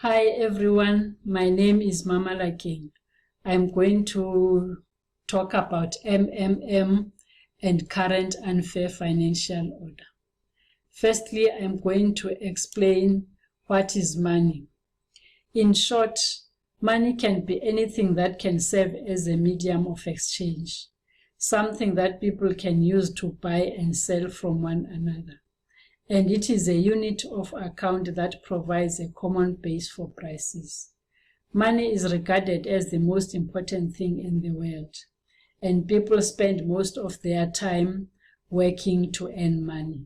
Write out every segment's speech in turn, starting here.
Hi everyone, my name is Mama Laking. I'm going to talk about MMM and current unfair financial order. Firstly, I'm going to explain what is money. In short, money can be anything that can serve as a medium of exchange, something that people can use to buy and sell from one another. And it is a unit of account that provides a common base for prices. Money is regarded as the most important thing in the world, and people spend most of their time working to earn money.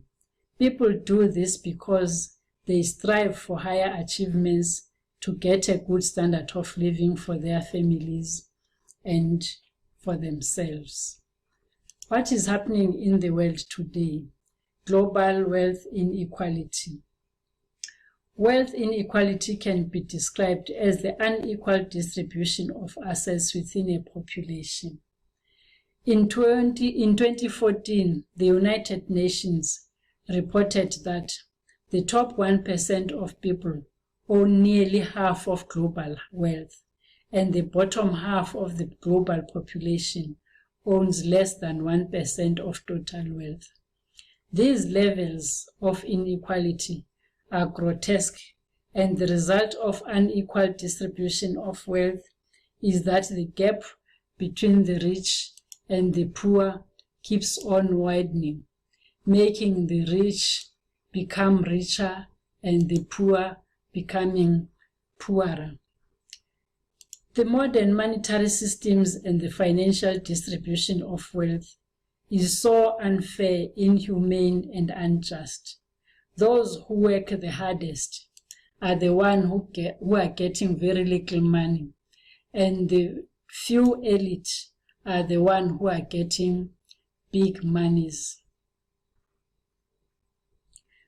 People do this because they strive for higher achievements to get a good standard of living for their families and for themselves. What is happening in the world today? Global wealth inequality. Wealth inequality can be described as the unequal distribution of assets within a population. In 2014, the United Nations reported that the top 1% of people own nearly half of global wealth, and the bottom half of the global population owns less than 1% of total wealth. These levels of inequality are grotesque, and the result of unequal distribution of wealth is that the gap between the rich and the poor keeps on widening, making the rich become richer and the poor becoming poorer. The modern monetary systems and the financial distribution of wealth is so unfair, inhumane, and unjust. Those who work the hardest are the ones who are getting very little money, and the few elite are the ones who are getting big monies.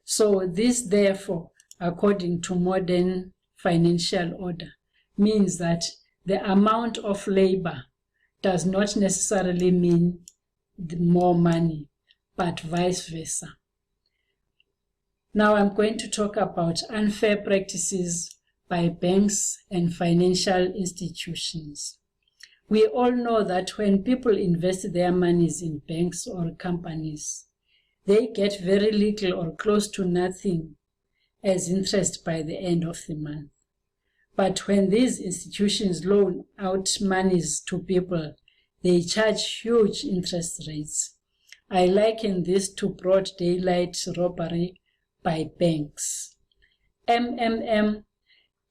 So this, therefore, according to modern financial order, means that the amount of labor does not necessarily mean more money, but vice versa. Now I'm going to talk about unfair practices by banks and financial institutions. We all know that when people invest their monies in banks or companies, they get very little or close to nothing as interest by the end of the month. But when these institutions loan out monies to people, they charge huge interest rates. I liken this to broad daylight robbery by banks. MMM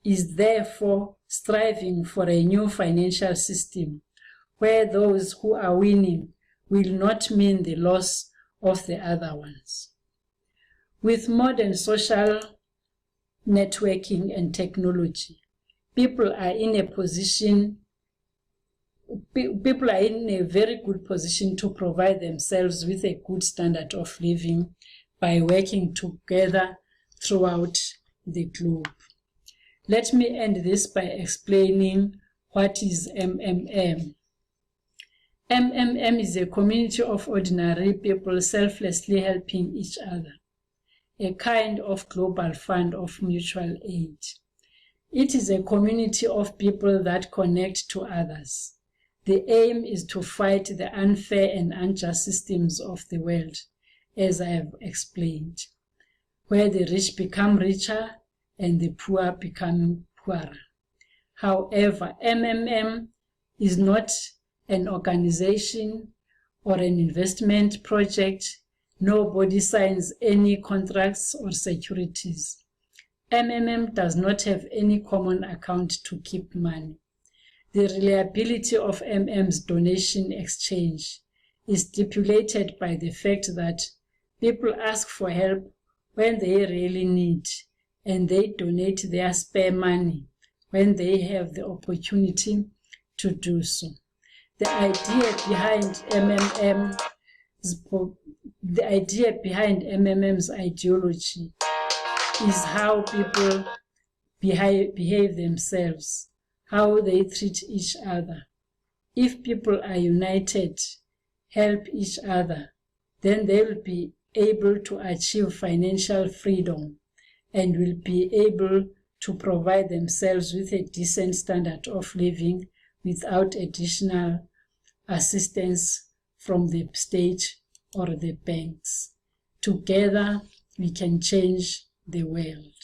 is therefore striving for a new financial system where those who are winning will not mean the loss of the other ones. With modern social networking and technology, people are in a very good position to provide themselves with a good standard of living by working together throughout the globe. Let me end this by explaining what is MMM. MMM is a community of ordinary people selflessly helping each other, a kind of global fund of mutual aid. It is a community of people that connect to others. The aim is to fight the unfair and unjust systems of the world, as I have explained, where the rich become richer and the poor become poorer. However, MMM is not an organization or an investment project. Nobody signs any contracts or securities. MMM does not have any common account to keep money. The reliability of MM's donation exchange is stipulated by the fact that people ask for help when they really need, and they donate their spare money when they have the opportunity to do so. The idea behind MMM's ideology is how people behave themselves, how they treat each other. If people are united, help each other, then they will be able to achieve financial freedom and will be able to provide themselves with a decent standard of living without additional assistance from the state or the banks. Together, we can change the world.